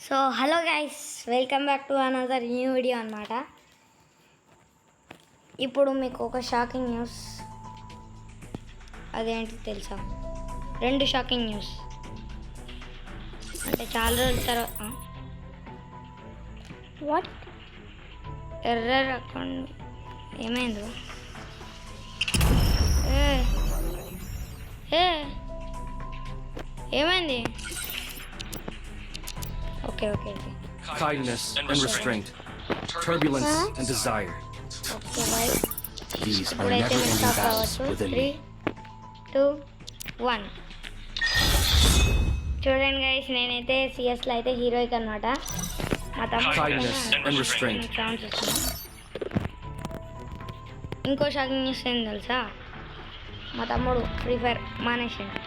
So hello guys, welcome back to another new video అనమాట. ఇప్పుడు మీకు ఒక షాకింగ్ న్యూస్. అదేంటి తెలుసా? 2 షాకింగ్ న్యూస్. అంటే చాలా రోజుల తర్వాత వాట్ ఎర్రర్ అకౌంట్ ఏమైందో? ఏమైంది? Okay. Kindness and restraint, turbulence and desire. Okay, bye. These are never-ending battles within me. 3, 2, 1. చూడండి గైస్, నేనైతే సిఎస్లో అయితే హీరోయిక్ అనమాట. మా Kindness and restraint. సౌండ్స్ వస్తుంది. ఇంకో షాకింగ్ న్యూస్ ఏం తెలుసా? మా తమ్ముడు ఫ్రీ ఫైర్ మానేసిండు.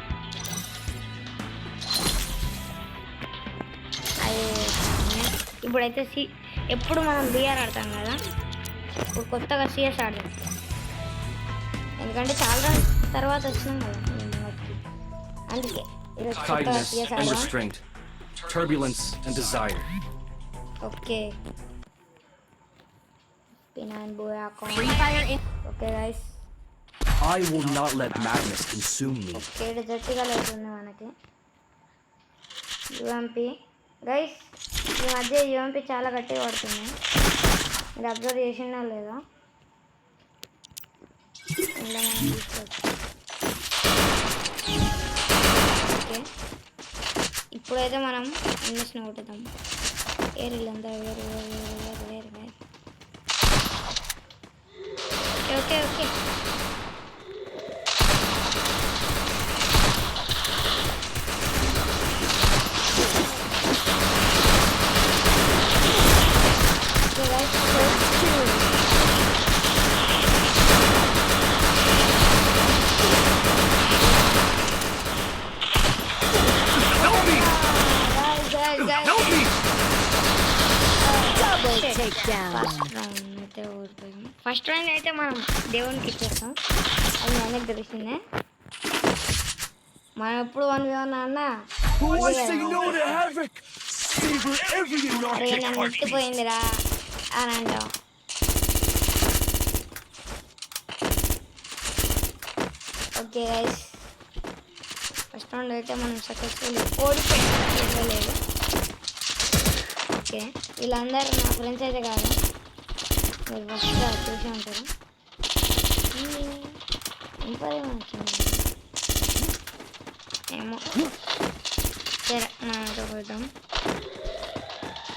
ఇప్పుడైతే ఎప్పుడు మనం బిఆర్ ఆడతాం కదా, ఇప్పుడు కొత్తగా సిఎస్ ఆడదాం. ఎందుకంటే చాలా రోజుల తర్వాత వచ్చినాం కదా, అందుకే ఈరోజు కొత్తగా సిఎస్ ఆడదాం. Turbulence and desire. Okay, okay guys, I will not let madness consume me. Okay, గట్టిగా అవుతుంది మనకి యుఎంపి. గైస్, ఈ మధ్య యుఎంపి చాలా గట్టిగా పడుతుంది. మీరు అబ్జర్వ్ చేసినా లేదా? ఇలా మనం తీసుకోవచ్చు. ఓకే, ఇప్పుడైతే మనం ఇంగ్లీష్ని కొట్టుదాం. ఏరిల్లంతా వేరు వేరు వేరు వేరు వేరు. ఓకే ఓకే ఫస్ట్ రౌండ్ అయితే మనం దేవునికి ఇచ్చేస్తాం. అది మనకు తెలిసిందే. మనం ఎప్పుడు 1v1 అన్నా నన్ను ఎత్తిపోయిందిరా అని అంటాం. ఓకే గైస్, ఫస్ట్ రౌండ్ అయితే మనం సక్సెస్ఫుల్ ఓడిపోలేదు. ఓకే, వీళ్ళందరూ నా ఫ్రెండ్స్ అయితే కాదు, మీరు ఫస్ట్గా చూసి ఉంటారు. ఇంకేమొచ్చింది ఏమో, సరే మనతో పోతాం.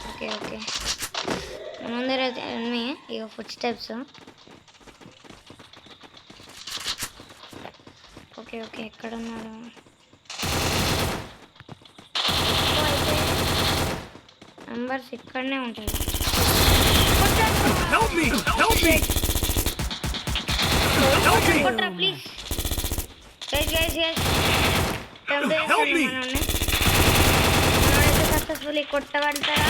ఓకే ఓకే, ముందర అయితే అన్నీ ఇక ఫుడ్ స్టెప్స్. ఓకే ఓకే, ఎక్కడ ఉన్నారు? నంబర్స్ ఇక్కడనే ఉంటాయి. కొట్టరా ప్లీజ్. సక్సెస్ఫుల్లీ కొట్టబడతారా?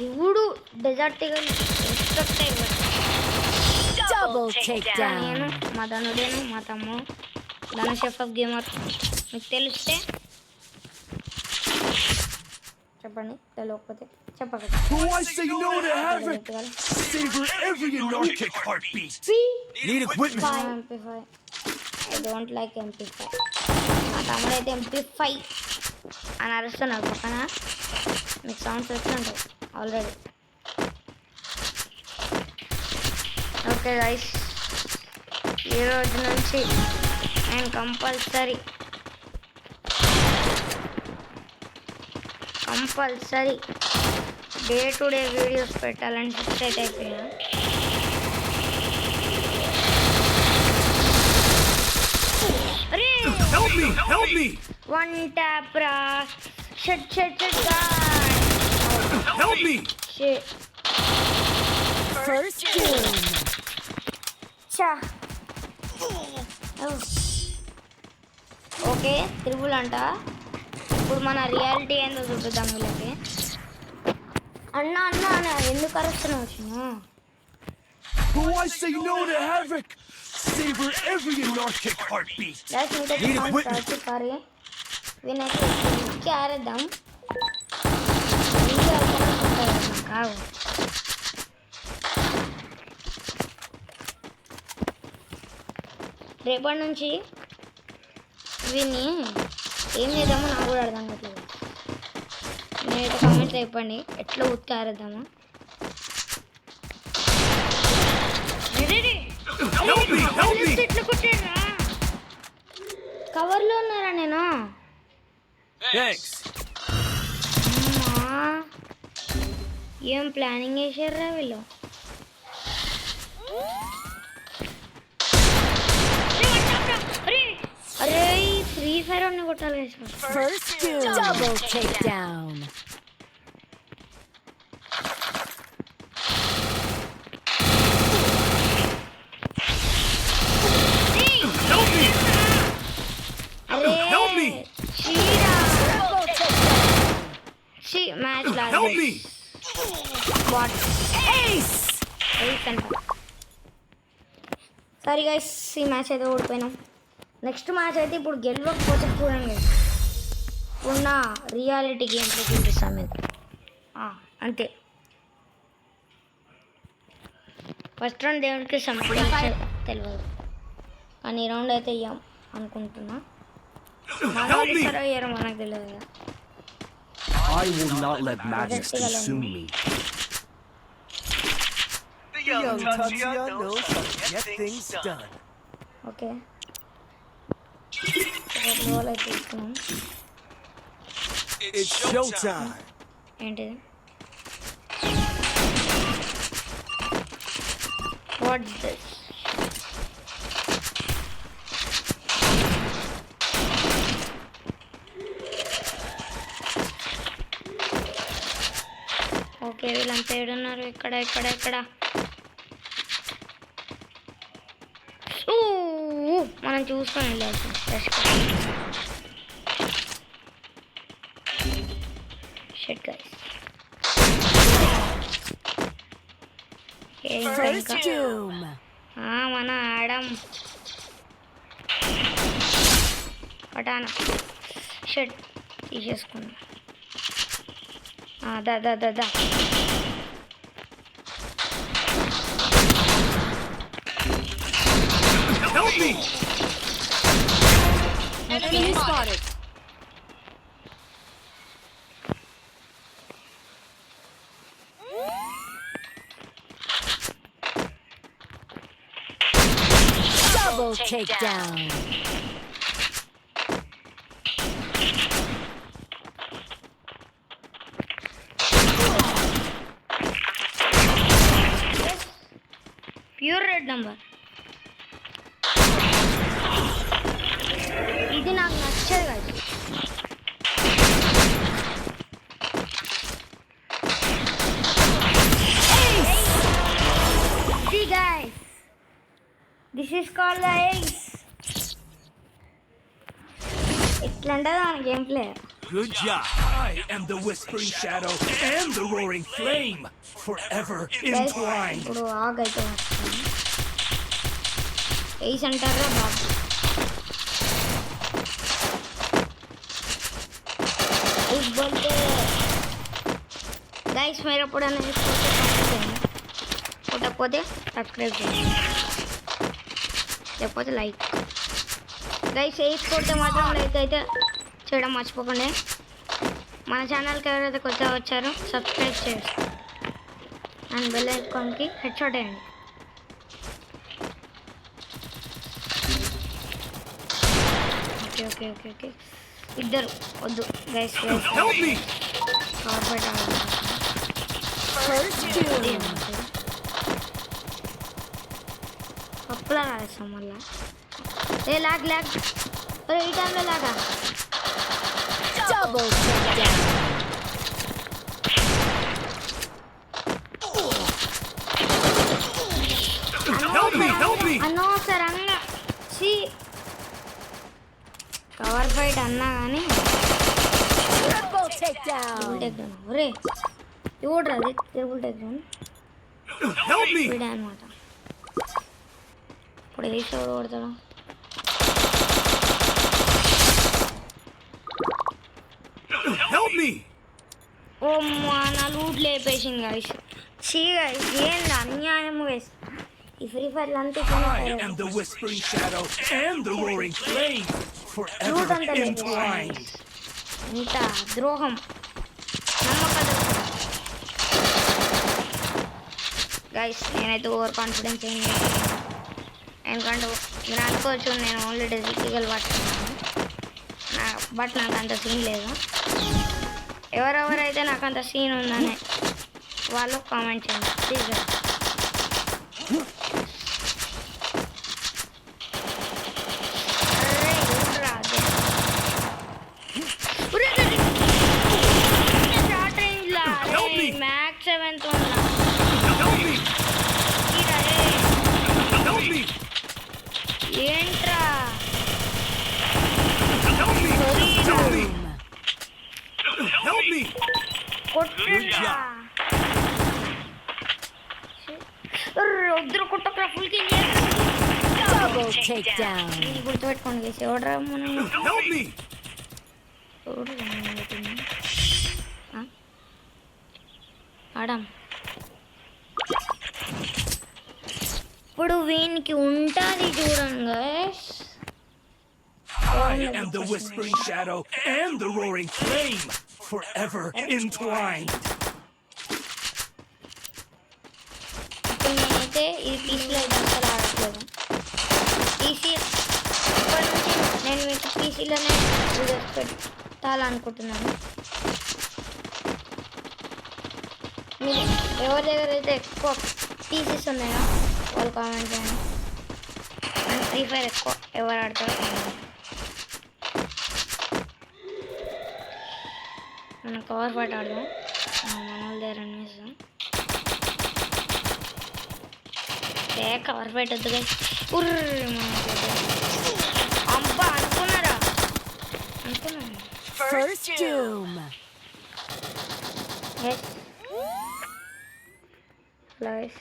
ఇప్పుడు డెజర్ట్ నేను మా ధనుడేను, మా తమ్ముడు ధను షెఫ్ ఆఫ్ గేమర్. మీకు తెలిస్తే చెప్పండి, తెలియకపోతే చెప్పకండి. I don't like MP5. మా తమ్ముడు అయితే MP5 అని అరుస్తున్నాడు పక్కన. మీకు సౌండ్స్ వస్తుంటాయి ఆల్రెడీ. ఓకే గైస్, ఈరోజు నుంచి నేను compulsory day to day videos పెట్టాలని ఫిక్స్ అయితే అయిపోయినా. వన్ ట్యాప్ రా. Shut First kill. Okay, triple అంట. ఇప్పుడు మన రియాలిటీ ఏందో చూపిద్దాం వీళ్ళకి. అన్న ఎందుకు అరుస్తున్నావు? Oh, I say no to havoc. Savor every anarchic heartbeat. Guys ఇంకొక Need song equipment. Start sorry వినైతే ఇంటికి ఆరేద్దాం కావు రేపటి నుంచి విని ఏం చేద్దామో నాకు కూడా అర్థం కావట్లేదు నేను కామెంట్స్ చెప్పండి ఎట్లా ఉత్తి ఆరేద్దామా కవర్లో ఉన్నారా నేను Thanks. అమ్మా, ఏం ప్లానింగ్ చేసారా వీళ్ళు అరే ఫ్రీ ఫైర్ అన్ని కొట్టాలి First kill. Double takedown. Help me. అరే Help me. Match Help me. What Ace. సరే గైస్ ఈ మ్యాచ్ అయితే ఓడిపోయినాం నెక్స్ట్ మ్యాచ్ అయితే ఇప్పుడు గెలవకపోతే చూడండి ఉన్న రియాలిటీ గేమ్స్ చూపిస్తాం మీకు అంతే ఫస్ట్ రౌండ్ దేవునికి సంబంధించి తెలియదు కానీ ఈ రౌండ్ అయితే ఇయ్యాం అనుకుంటున్నా Help me. అయ్యారో మనకు తెలియదు కదా I will not let madness consume me. The young Tatsuya knows how to get things done. Okay goal అయితే ఇస్తున్నాం It's showtime. ఏంటిది వాట్స్ దిస్ ఓకే వీళ్ళంతా ఏడున్నారు ఇక్కడ ఇక్కడ ఇక్కడ ఊ, మనం చూసుకొని వెళ్ళాల్సి షెట్ గైస్ First doom. మన ఆడం పటాన షెట్ తీసేసుకున్నాం దా దా దా దా Help me. Enemy spotted. Double takedown. Pure red number ఇది నాకు నచ్చదు కాదు See guys, this is called the ace. ఇట్లా ఉంటుంది మన game play Good job. I am the whispering shadow and the roaring flame, forever entwined. ఇప్పుడు ఆగ్ అయితే వస్తుంది ఏస్ అంటారా బాబు ఏస్ బోల్తే గైస్ మీరు ఎప్పుడైనా కొట్టకపోతే సబ్స్క్రైబ్ చేయండి లేకపోతే లైక్ గైస్ వేసుకోతే మాత్రం లైక్ అయితే చేయడం మర్చిపోకండి మన ఛానల్కి ఎవరైతే కొత్తగా వచ్చారో సబ్స్క్రైబ్ చేయండి అండ్ బెల్ ఐకాన్కి హెడ్ షాట్ వేయండి ఓకే ఓకే ఓకే ఓకే ఇద్దరు వద్దు guys guys Help me. Corporate First doom. పప్పులా రాస్తాం మళ్ళా ఏ లాగ్ లాగ్ అరే ఈ టైంలో లాగా Double takedown. Help me. Help me. అనవసరంగా కవర్ ఫైట్ అన్నా కానీ Triple takedown. టేక్ డౌన్ ఒరే ఇవ్వడ్రా అది table take down Help me. వీడే అనమాట ఇప్పుడు వేసి ఎవడు కొడతాడు? Help me! ఓ మా నా లూట్ లేపేసింది గైస్. చీ గైస్, ఏంది అన్యాయం గైస్. ఈ ఫ్రీ ఫైర్ అంతా I am the whispering shadow and the roaring flame, forever entwined. ఇంత ద్రోహం, నమ్మకం గైస్. నేనైతే ఓవర్ కాన్ఫిడెన్స్ ఏం లేదు, ఎందుకంటే మీరు అనుకోవచ్చు నేను ఓన్లీ డిజిటల్ పట్టుకున్నాను, బట్ నాకు అంత సీన్ లేదు. ఎవరెవరైతే నాకు అంత సీన్ ఉందని వాళ్ళు కామెంట్ చేయండి ప్లీజ్. మ్యాక్స్ 7th ఉన్నా. Help me! Help me! ఏంట్రా Help me! Help me! Help me! కొట్టరా వద్దు, కొట్టకరా ఫుల్ కిల్. Double takedown. నేను గుర్తుపెట్టుకోండి గైస్, ఎవడరా మనం Help me! ఆడాం. ఇప్పుడు వీనికి ఉంటుంది చూడండి guys. I am the whispering shadow and the roaring flame, forever entwined. ఇప్పుడు నేనైతే ఈ పీసీలో అయితే అసలు ఆడట్లేదు. పీసీ ఇప్పటి నుంచి నేను మీకు పీసీలోనే వీడియోస్ పెట్టాలనుకుంటున్నాను. మీరు ఎవరి దగ్గర అయితే ఎక్కువ పీసీస్ ఉన్నాయో వాళ్ళు కామెంట్ చేయండి. అండ్ ఫ్రీ ఫైర్ ఎక్కువ ఎవరు ఆడతారో కామెంట్. మనం కవర్ ఫైట్ ఆడదాం. మన వాళ్ళ దగ్గర అనేసాం. కవర్ ఫైట్ వద్దు గైస్. అబ్బా అనుకున్నారా? అనుకున్నాను. First doom. Yes guys,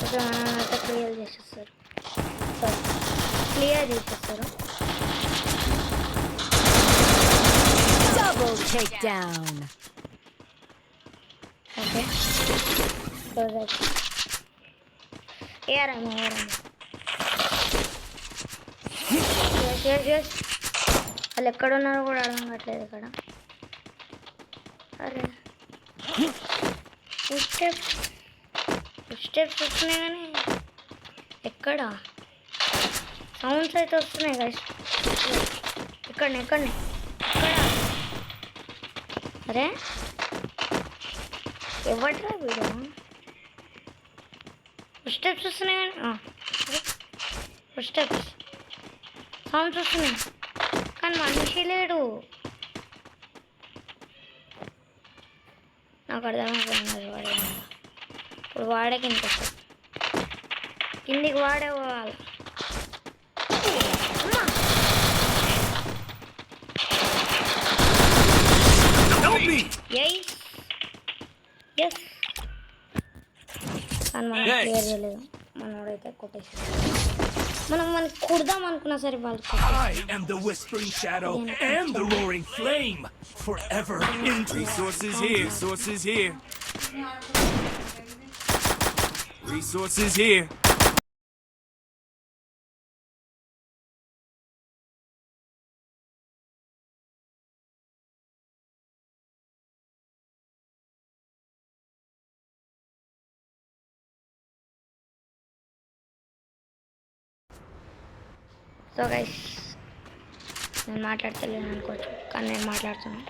okay మనమైతే క్లియర్ చేసేస్తారు. క్లియర్ చేసేస్తారు. Double takedown. ఓకే ఏరాము వాళ్ళు ఎక్కడున్నారో కూడా అర్థం కావట్లేదు ఇక్కడ. అరే స్టెప్స్ వస్తున్నాయి కానీ ఎక్కడ సౌండ్స్ అయితే వస్తున్నాయి గైస్. ఎక్కడ అరే ఎవట్రా వీడు? స్టెప్స్ వస్తున్నాయి కానీ స్టెప్స్ సౌండ్స్ వస్తున్నాయి కానీ మనిషి లేడు. నాకు అర్థమైపోయింది వాడే. ఇప్పుడు వాడే కిందకి వస్తాడు. కిందికి వాడే పోవాలి. Help me! ఎస్ కానీ మనం క్లియర్ చేయలేదు. మనోడైతే కొట్టేసాడు. మనకి కుడదాం అనుకున్నా సరే వాళ్ళు I am the whispering shadow and the roaring flame, forever entwined. Resources here. Resources here. Resources here. So guys నేను మాట్లాడతలేను అనుకోవచ్చు కానీ నేను మాట్లాడుతున్నాను.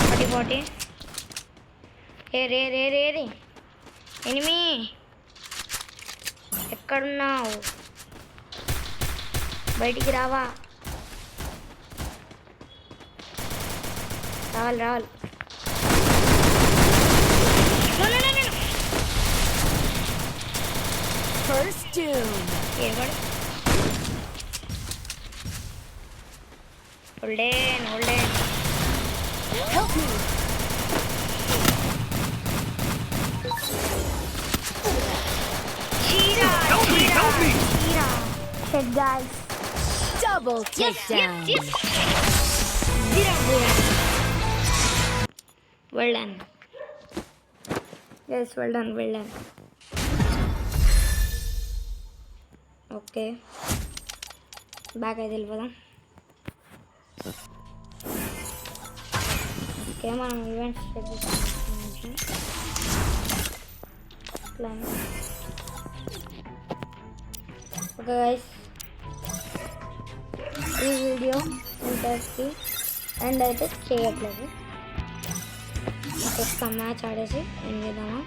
68 40 రే ఎనిమి ఎక్కడున్నావు? బయటికి రావా? రావాలి First doom. ఏవాడు హోల్డేన్ Help me. చీరా Help me! చీరా షెడ్ guys Double takedown. Well done. Yes, well done. Okay. Back అయితే వెళ్ళిపోదాం. ఓకే మనం ఈవెంట్స్ ఓకే గైస్ ఈ వీడియో ఇంతకి ఎండ్ అయితే చేయట్లేదు. ఒక్క మ్యాచ్ ఆడేసి ఎండ్ చేద్దామా?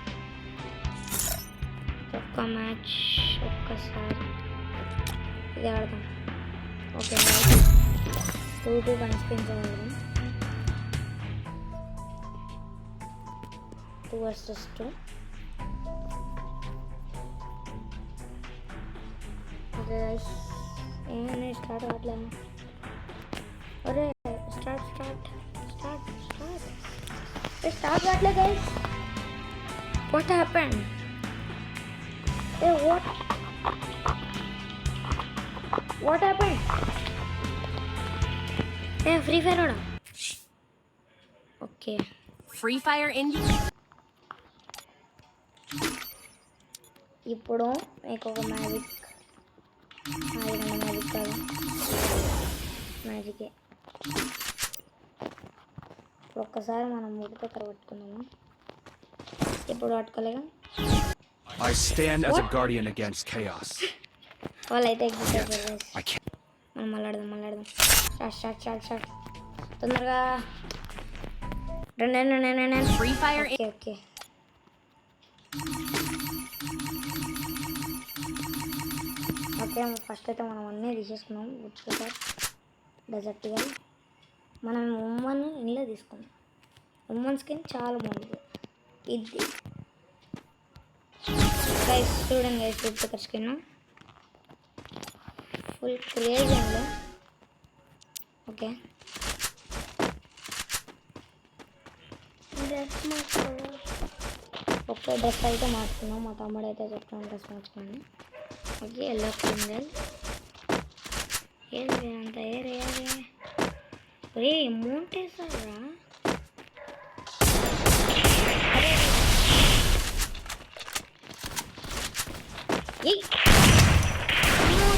ఒక్క మ్యాచ్ ఒక్కసారి ఇది ఆడదాం. ఓకే 2-2 కనిపించగలరు. 2 versus 2. ఓకే గైస్ ఏమైనా స్టార్ట్ అవ్వట్లేదు. అరే స్టార్ట్ కావట్లేదు guys. What happened? What happened? Free fire కూడా ఓకే. Free Fire Indie. ఇప్పుడు మీకు ఒక మ్యాజిక్ కాదు మ్యాజికే. ఒక్కసారి మనం మూడు దగ్గర పట్టుకున్నాము. ఇప్పుడు పట్టుకోలేగా. I stand as a guardian against chaos. వాళ్ళైతే ఎగ్జిట్ అయిపోయారు. I can't. మనం మళ్ళాడదాం. స్టార్ట్ తొందరగా రెండు. Free Fire. ఓకే ఫస్ట్ అయితే మనం అన్నీ తీసేసుకున్నాం. గుర్తుపెట్టారు డెజర్ట్గా మనం ఉమ్మన్ ఇంట్లో తీసుకున్నాం. ఉమ్మన్ స్కిన్ చాలా బాగుంది. ఇది గైస్ చూడండి గైస్, గుర్తుపెట్టారు స్కిన్ ఫుల్ క్రేజ్ అండి. ఓకే ఒక్క డ్రెస్ అయితే మార్చుకున్నాం. మా తమ్ముడు అయితే చెప్తాను డ్రెస్ మార్చుకోండి. ఓకే ఎల్లో కిందల్ ఏంటి అంత ఏరే అమౌంట్ వేసారా?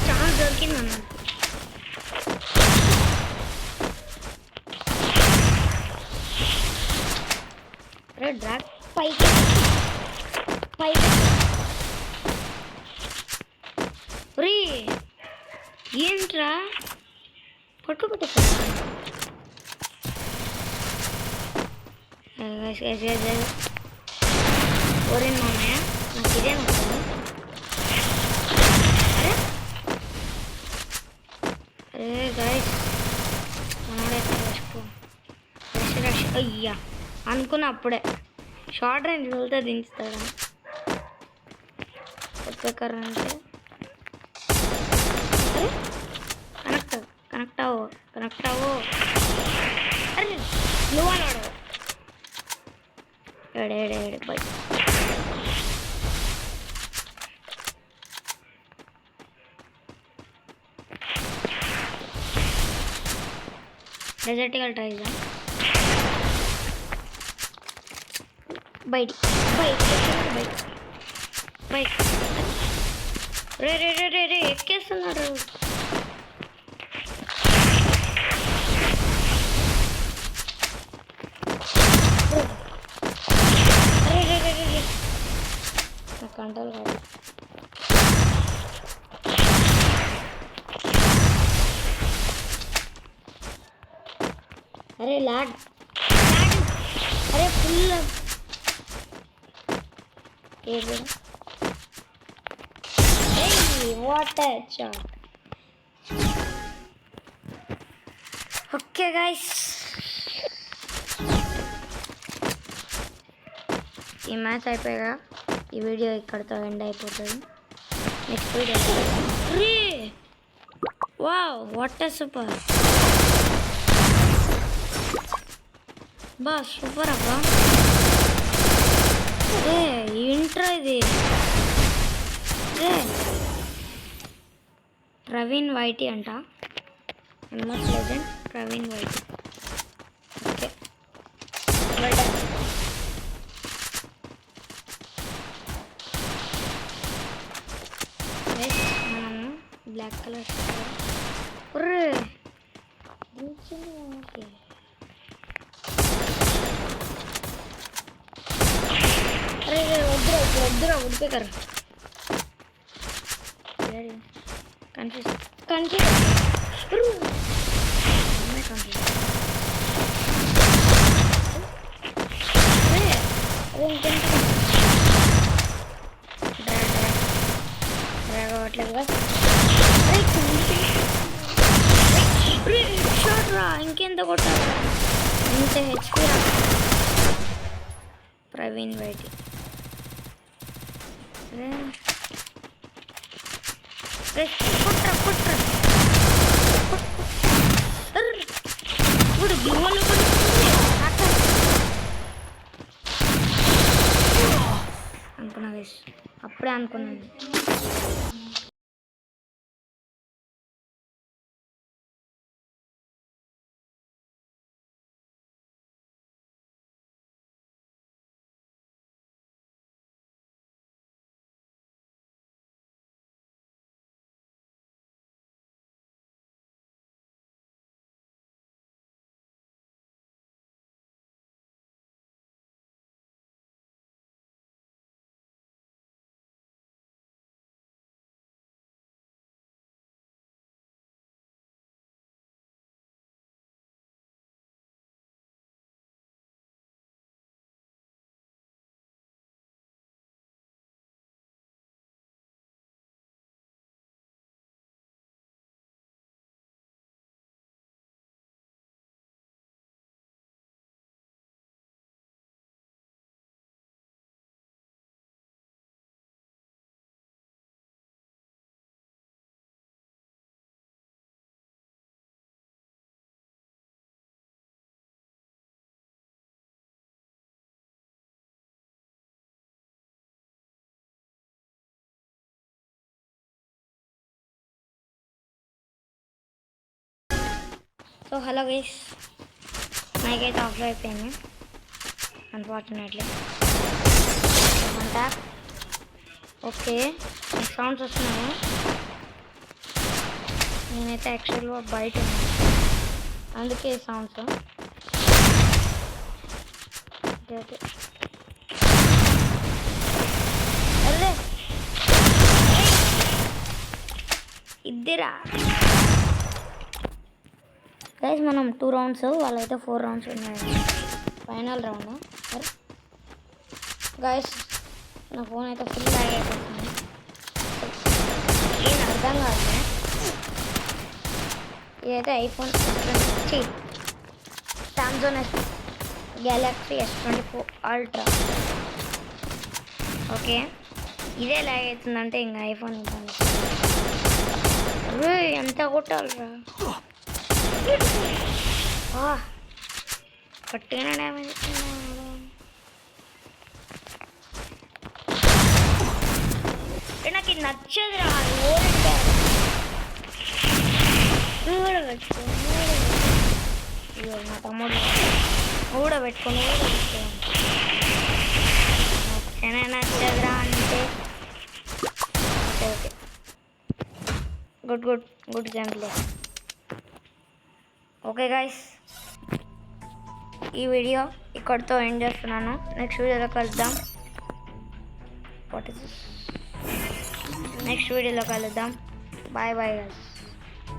చాలా దొరికింది అన్న. అరే డ్రాక్ పైకి రీ ఏంట్రా పట్టుకుంటే ఓరేన్ మామయ్య నాకు ఇదే నచ్చింది. అరే గైస్ మనోడైతే రష్ అయ్యా అనుకున్న అప్పుడే షార్ట్ రేంజ్ వెళ్తే దించుతాడా? వచ్చేకర్ అంటే కనెక్ట్ అవ్వు. అరే నువ్వు అన్నాడు ఏడే బై. డెజర్ట్గా ట్రై చేద్దాం. బయట రే ఎక్కేస్తున్నారు. నాకు కంట్రోల్ కాదు. అరే లాగ్ అరే full water shot. Okay guys ఈ మ్యాచ్ అయిపోయాక ఈ వీడియో ఇక్కడితో ఎండ్ అయిపోతుంది. Next video wow what a super బా సూపర్ అబ్బా. ఏంట్రా ఇది ప్రవీణ్ వైటీ అంట. MS legend Praveen YT. Okay మనము బ్లాక్ కలర్ ఓకే అరే వద్దురా ఉడిపేకరు కన్ఫ్యూజ్ ఇంకెంత కొట్టాలి ఇంత హెచ్పి రా. ప్రవీణ్ వైటీ కుట్రా ఇప్పుడు గివ్వలు అనుకున్నా గైస్, అప్పుడే అనుకున్నాను. సో హలో గైస్, నాకైతే ఆఫ్లో అయిపోయింది అన్ఫార్చునేట్లీ. ఓకే నాకు సౌండ్స్ వస్తున్నాయి. నేనైతే యాక్చువల్గా బయట ఉన్నాను, అందుకే సౌండ్స్. ఓకే అదే ఇద్దరా గైస్, మనం 2 రౌండ్స్, వాళ్ళైతే 4 రౌండ్స్ ఉన్నాయి. ఫైనల్ రౌండ్ సరే గైస్. నా ఫోన్ అయితే ఫుల్ ల్యాగ్ అయిపోతుంది, ఏం అర్థం కాదు. ఇదైతే iPhone Samsung Galaxy S24 ultra. Okay ఇదే ల్యాగ్ అవుతుందంటే ఇంకా ఐఫోన్ ఎంత కొట్టాలరా. గట్టిగానే డ్యామేజ్ నాకు ఇది నచ్చదు రా. మా తమ్ముడు కూడా పెట్టుకొని నచ్చదురా అంటే okay okay good good good gameplay. Okay guys, ఈ వీడియో ఇక్కడితో ఎండ్ చేస్తున్నాను. నెక్స్ట్ వీడియోలో కలుద్దాం. నెక్స్ట్ వీడియోలో కలుద్దాం. Bye bye guys.